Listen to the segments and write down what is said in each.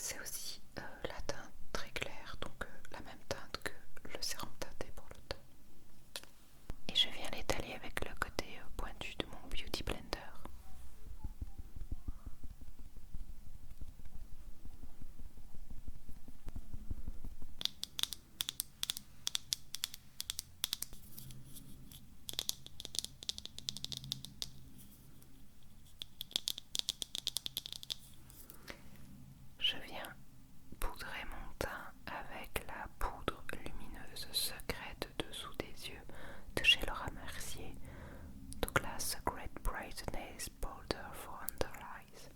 C'est aussi la teinte très claire, donc la même teinte que le sérum teinté pour le teint. Et je viens l'étaler avec le côté pointu de mon Beauty Blender. Je viens poudrer mon teint avec la poudre lumineuse secrète dessous des yeux de chez Laura Mercier, donc la Secret Brightness Powder for Under Eyes.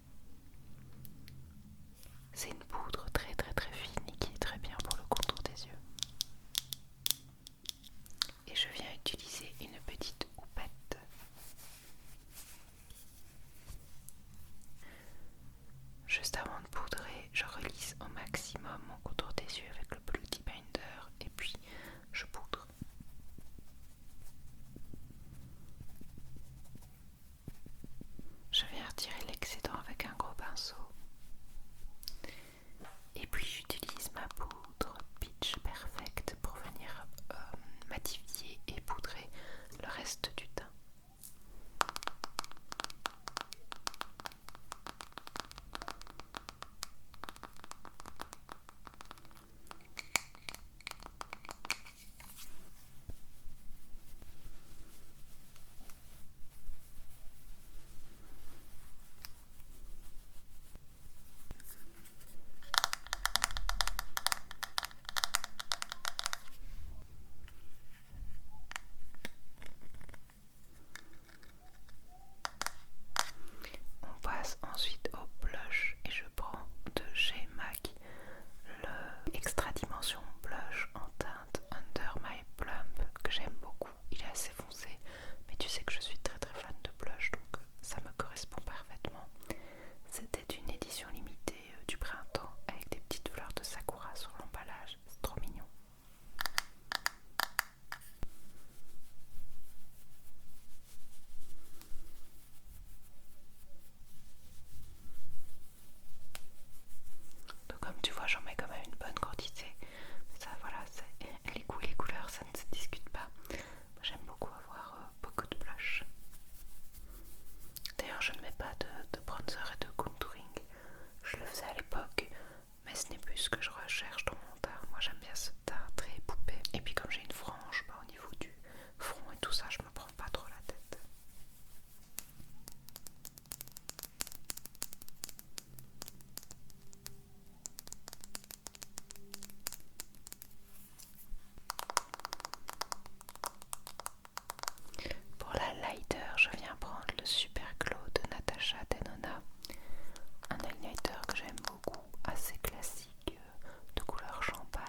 C'est une poudre très très très fine et qui est très bien pour le contour des yeux. Et je viens utiliser une petite houppette. Juste avant de poudrer, je relisse au maximum mon contour des yeux avec le Beauty Binder et puis je poudre. Je viens retirer l'excédent avec un gros pinceau. Et puis j'utilise ma poudre Pitch Perfect pour venir matifier et poudrer le reste du teint. On passe ensuite au blush et je prends de chez MAC le Extra Dimension Blush en teinte Under My Plump que j'aime beaucoup. Il est assez foncé, mais tu sais que je suis très très fan de blush, donc ça me correspond parfaitement. C'était une édition limitée du printemps avec des petites fleurs de sakura sur l'emballage, c'est trop mignon. Donc comme tu vois, j'en mets quand même une bonne quantité. Ça voilà, les goûts et les couleurs, ça ne se discute pas. Moi, j'aime beaucoup avoir beaucoup de blush. D'ailleurs, je ne mets pas de bronzer et de contouring. Je le faisais à l'époque, mais ce n'est plus ce que je recherche dans mon teint. Moi, j'aime bien ce teint très poupée. Et puis comme j'ai une frange, au niveau du front et tout ça, je me prends pas trop la tête. Pour la lighter, je viens prendre le Super Glow de Natasha Denona. Un highlighter que j'aime beaucoup, assez classique, de couleur champagne.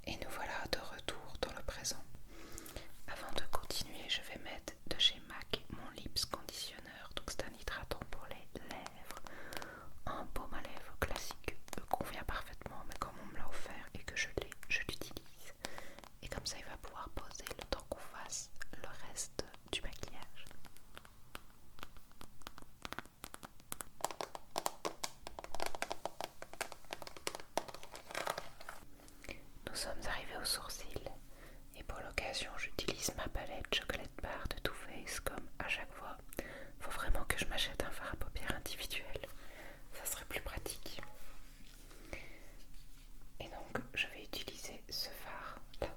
Et nous voilà de retour dans le présent. Avant de continuer, je vais mettre de chez MAC mon Lips Conditioner. Donc c'est un hydratant pour les lèvres. Un baume à lèvres classique me convient parfaitement, mais comme on me l'a offert et que je l'ai, je l'utilise. Et comme ça, il va pouvoir poser le temps qu'on fasse le reste du maquillage. Nous sommes arrivés aux sourcils et pour l'occasion j'utilise ma palette Chocolate Bar de Too Faced comme à chaque fois. Faut vraiment que je m'achète un fard à paupières individuel, ça serait plus pratique. Et donc je vais utiliser ce fard là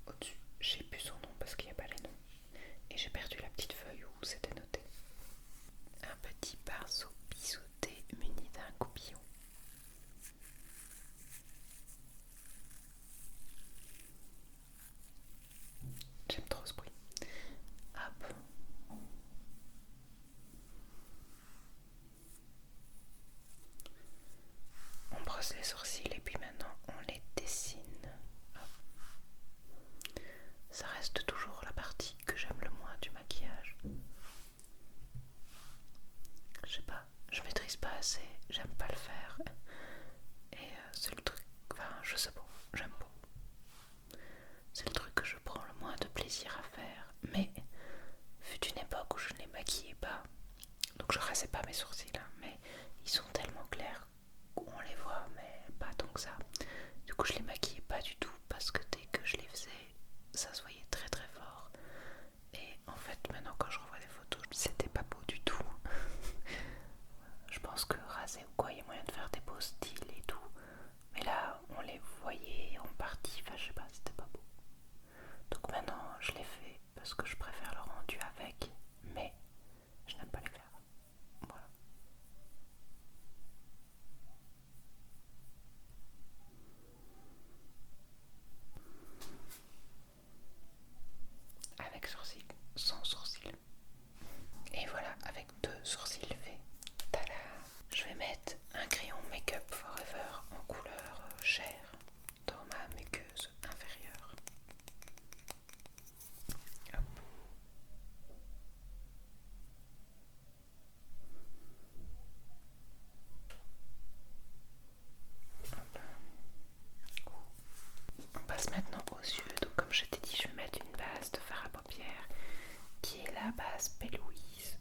au-dessus. J'ai plus son nom parce qu'il n'y a pas les noms et j'ai perdu la petite feuille où c'était noté. Un petit pinceau biseauté muni d'un coupillon. J'aime trop ce bruit. Hop. la base P. Louise,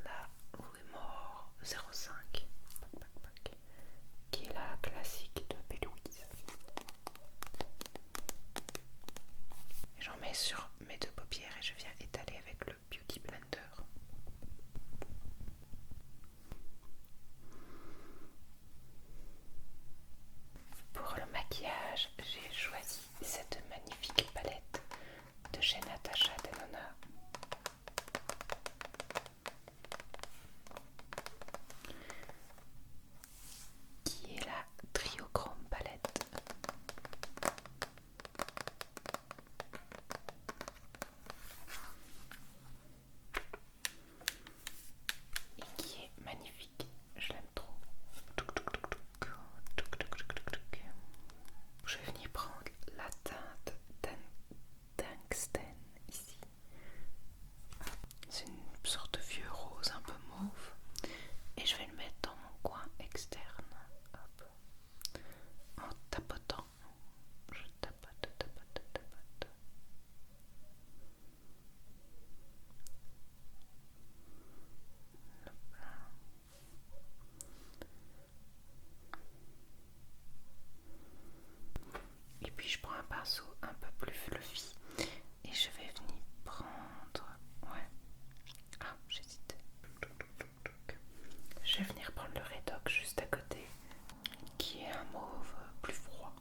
la Louis Mort 05, qui est la classique de P. Louise. J'en mets sur mes deux paupières et je viens étaler avec le Beauty Blender. Pour le maquillage, j'ai choisi cette magnifique palette de chez Natasha Denona. Qui est la Triochrome palette. Et qui est magnifique, je l'aime trop. Je vais venir prendre la teinte Tungsten ici. C'est une sorte de vieux rose un peu mauve. Et je vais le mettre dans mon coin externe. Hop. En tapotant. Je tapote. Et puis je prends un pinceau un peu plus fluffy et je vais venir prendre... Ouais. Ah, j'hésite. Je vais venir prendre le Redox juste à côté, qui est un mauve plus froid.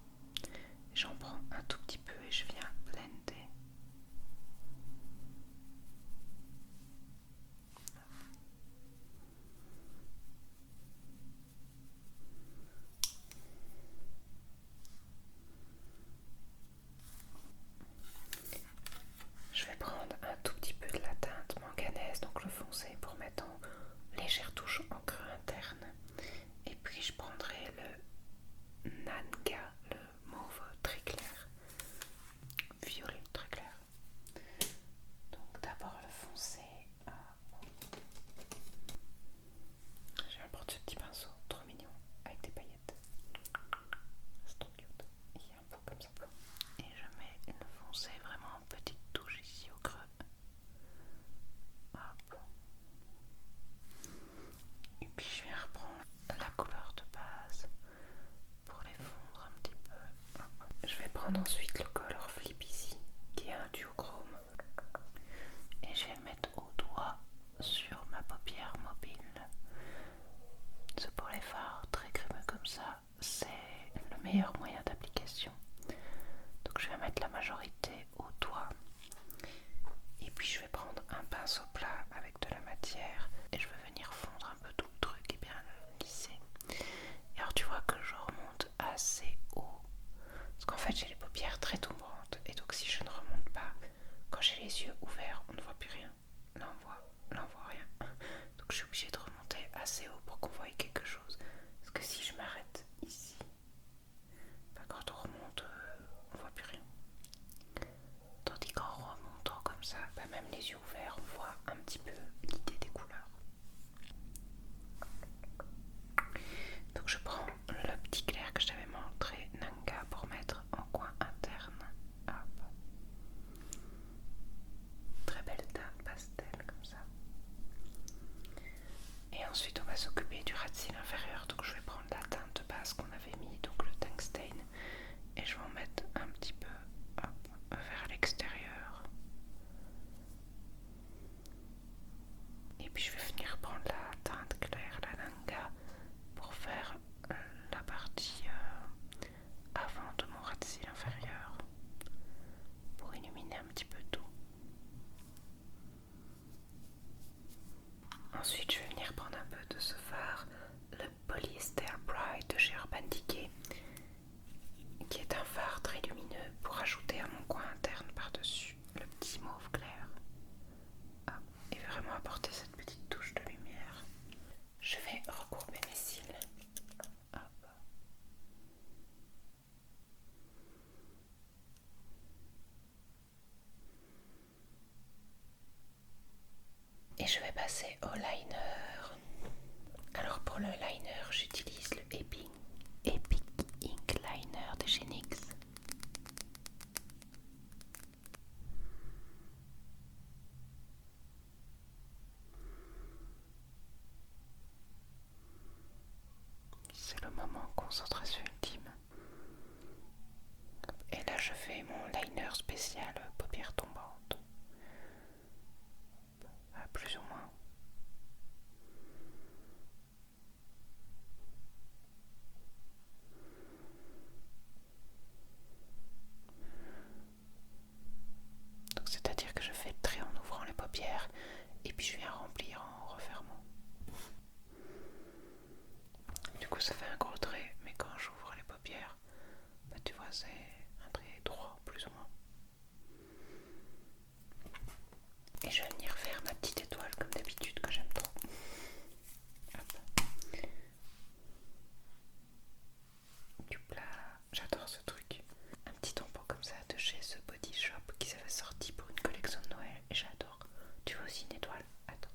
J'en prends un tout petit peu et je viens blender. Je vais prendre un tout petit peu de la teinte manganèse, donc le foncé, pour mettre en légère touche en creux interne. Et puis je prendrai le Nanga, le mauve très clair, violet très clair. Donc d'abord le foncé. Je vais prendre ce petit pinceau trop mignon avec des paillettes. C'est trop cute. Il est un peu comme ça. Et je mets le foncé vraiment en petite touche ici au creux. Hop. Et puis je vais reprendre la couleur de base pour les fondre un petit peu. Hop. Je vais prendre ensuite le Color Flip ici, qui est un duochrome. Et je vais le mettre au doigt sur ma paupière mobile. C'est pour les fards très crémeux comme ça, c'est le meilleur moyen d'application. Donc je vais mettre la majorité au doigt. Et puis je vais prendre un pinceau plat avec de la matière et je vais venir fondre un peu tout le truc et bien le lisser. Et alors tu vois que je remonte assez haut. Parce qu'en fait j'ai les paupières très tombantes et donc si je ne remonte pas, quand j'ai les yeux ouverts, on ne voit plus rien. Là on voit rien. Donc je suis obligée de remonter assez haut pour qu'on voie quelque chose. Parce que si je m'arrête ici, bah quand on remonte, on voit plus rien. Tandis qu'en remontant comme ça, bah même les yeux ouverts, on voit un petit peu l'idée des couleurs. Donc je prends le petit clair que je t'avais montré, Nanga, pour mettre en coin interne. Hop. Très belle teinte pastel comme ça. Et ensuite on va s'occuper du ras de cils inférieur. Donc je vais prendre la teinte de base qu'on avait mis, donc le Tungsten, et je vais en mettre un petit peu, hop, vers l'extérieur. Et puis je vais venir prendre la teinte claire, la Nanga, pour faire la partie avant de mon ras de cils inférieur, pour illuminer un petit peu tout. Ensuite je vais venir prendre un peu de ce fard, le Polyester Bright de chez Urban Decay, qui est un fard très lumineux pour ajouter à mon coin interne par-dessus le petit mauve clair. Hop. Et vraiment apporter cette petite touche de lumière. Je vais recourber mes cils. Hop. Et je vais passer au liner. Alors pour le liner, j'utilise le Epic Ink Liner de chez NYX. couleur spéciale paupières tombantes. Plus ou moins. Donc c'est-à-dire que je fais le trait en ouvrant les paupières et puis je viens remplir en refermant. Du coup ça fait un gros trait, mais quand j'ouvre les paupières, bah, tu vois c'est un trait droit plus ou moins. Et je vais venir faire ma petite étoile comme d'habitude que j'aime trop. Hop. Là, j'adore ce truc. Un petit tampon comme ça de chez The Body Shop qui s'avait sorti pour une collection de Noël et j'adore. Tu veux aussi une étoile? Attends.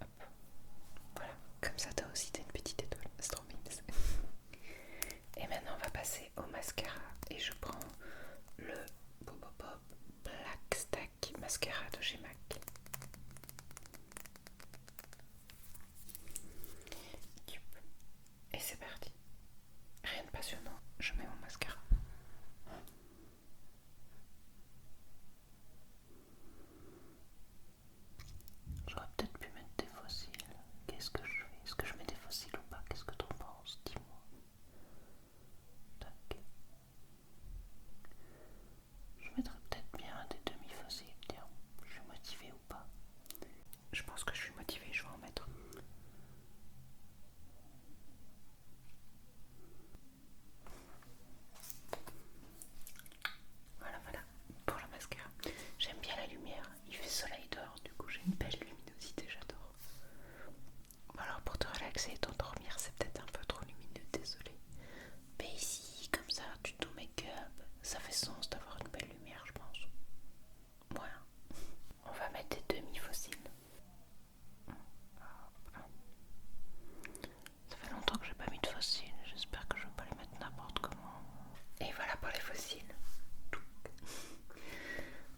Hop. Voilà, comme ça t'as aussi une petite étoile. C'est trop mignon. Et maintenant on va passer au mascara et je prends le Bobo Pop Black Stack Mascara de chez MAC. Et c'est parti. Rien de passionnant, je mets mon mascara. J'aurais peut-être pu mettre des fossiles. Qu'est-ce que je fais? Est-ce que je mets des fossiles ou pas? Qu'est-ce que t'en penses? Dis-moi. Tac. Je mettrais peut-être bien des demi-fossiles. Tiens, je suis motivée ou pas? Je pense que je suis motivée, je vais en mettre. Voilà, voilà, pour le mascara. J'aime bien la lumière, il fait soleil dehors, du coup j'ai une belle luminosité, j'adore. Bon alors pour te relaxer et t'endormir, c'est peut-être un peu trop lumineux, désolé. Mais ici, comme ça, tu ton make-up, ça fait sens d'avoir une belle lumière, je pense. Voilà. On va mettre des demi-fossiles. Ça fait longtemps que j'ai pas mis de fossiles, j'espère que je vais pas les mettre n'importe comment. Et voilà pour les fossiles.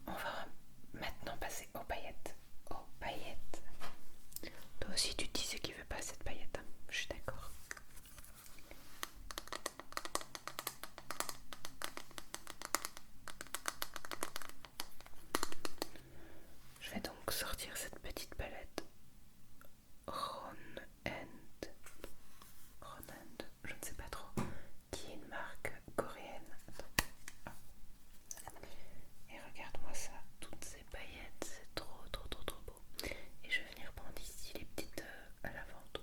On va maintenant passer aux paillettes. Aux paillettes. Toi aussi tu te disais qu'il veut pas assez de paillettes, hein. Je suis d'accord. Je vais donc sortir cette petite palette Ronend, je ne sais pas trop, qui est une marque coréenne. Attends. Et regarde-moi ça, toutes ces paillettes, c'est trop trop trop trop beau. Et je vais venir prendre ici les petites à la vente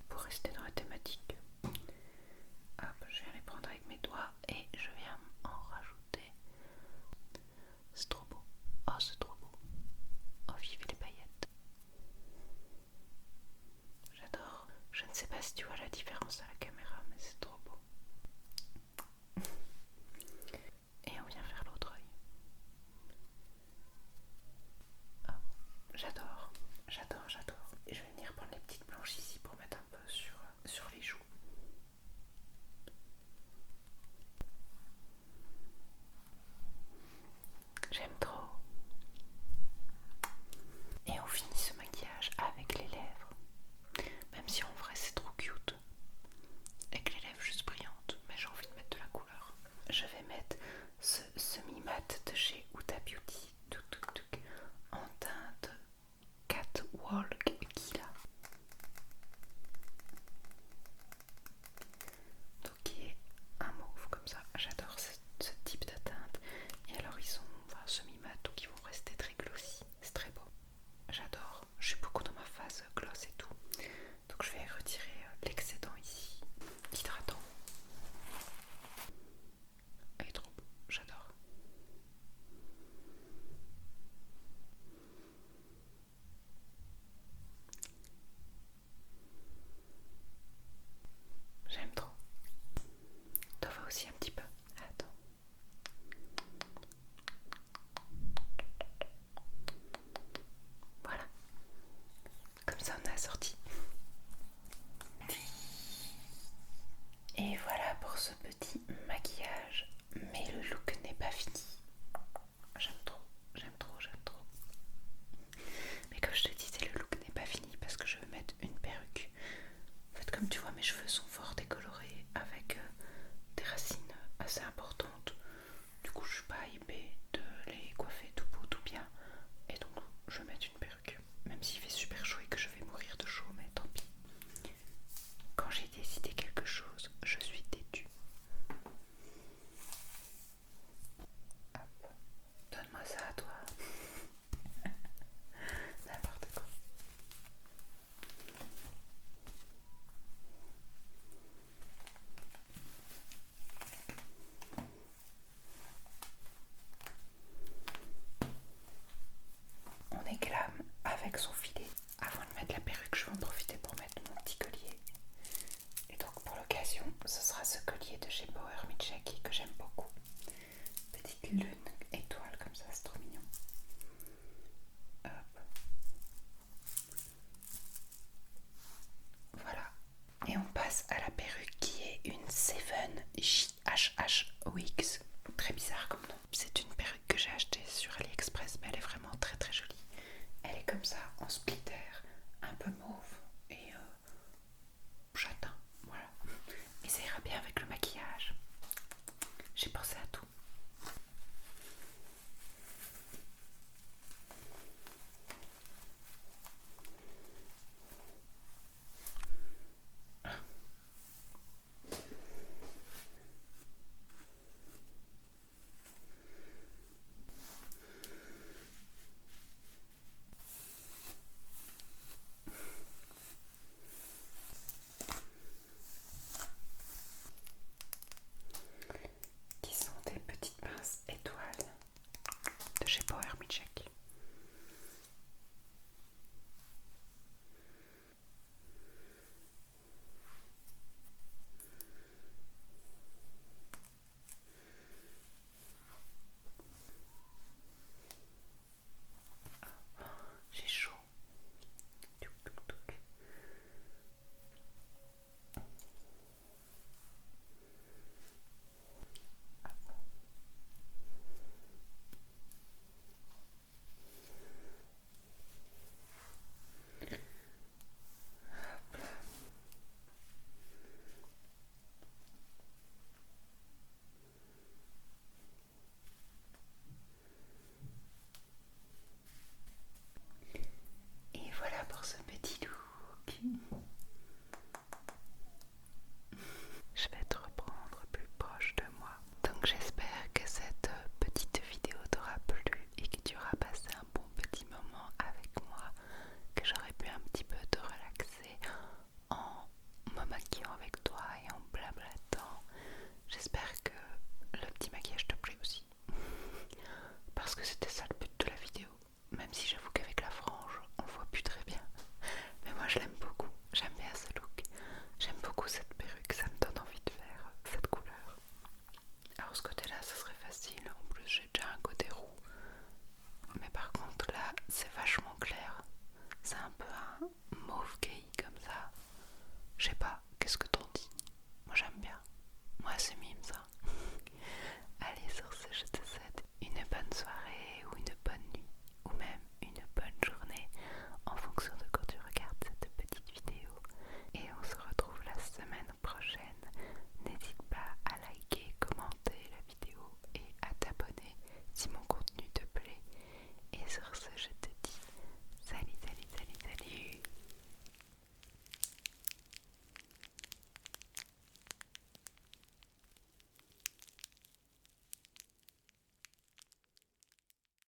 pour rester dans la thématique. Hop, je viens les prendre avec mes doigts et je viens en rajouter. C'est trop beau. Oh, c'est trop beau. Oh, vive les paillettes. J'adore. Je ne sais pas si tu vois la différence à la caméra, mais c'est trop beau. Et on vient faire l'autre œil. Oh, j'adore, j'adore, j'adore. Et je vais venir prendre les petites blanches ici pour mettre un peu sur les joues. J'aime trop. Et on finit ce maquillage avec les lèvres. Même si en vrai c'est trop cute. Avec les lèvres juste brillantes. Mais j'ai envie de mettre de la couleur. Je vais mettre ce semi-mat de chez Huda Beauty. En teinte Catwalk Gila. Donc qui est un mauve comme ça. J'adore ce type de teinte. Et alors ils sont semi-mat, donc ils vont rester très glossy. C'est très beau. J'adore. Je suis beaucoup dans ma phase gloss et tout. Donc je vais retirer l'excédent ici. Hydratant. Elle est trop beau. J'adore. J'aime trop. T'en vas aussi un petit peu. Attends. Voilà. Comme ça on a sorti. Et voilà pour ce petit maquillage. Mais le look n'est pas fini. J'aime trop, j'aime trop, j'aime trop. Mais comme je te disais, le look n'est pas fini parce que je vais mettre une perruque. En fait, comme tu vois, mes cheveux sont fort décolorés avec des racines assez importantes. avec son filet. Avant de mettre la perruque, je vais en profiter pour mettre mon petit collier. Et donc pour l'occasion, ce sera ce collier de chez Power Mitchaki que j'aime beaucoup. Petite lune étoile comme ça, c'est trop mignon. Hop. Voilà. Et on passe à la perruque qui est une Seven JHH Wigs. Très bizarre comme nom. C'est une perruque que j'ai achetée sur AliExpress, mais elle est vraiment très très jolie. Elle est comme ça, en splitter, un peu mauve et châtain. Voilà. Et ça ira bien avec le maquillage. J'ai pensé à tout. Qui sont des petites pinces étoiles de chez Power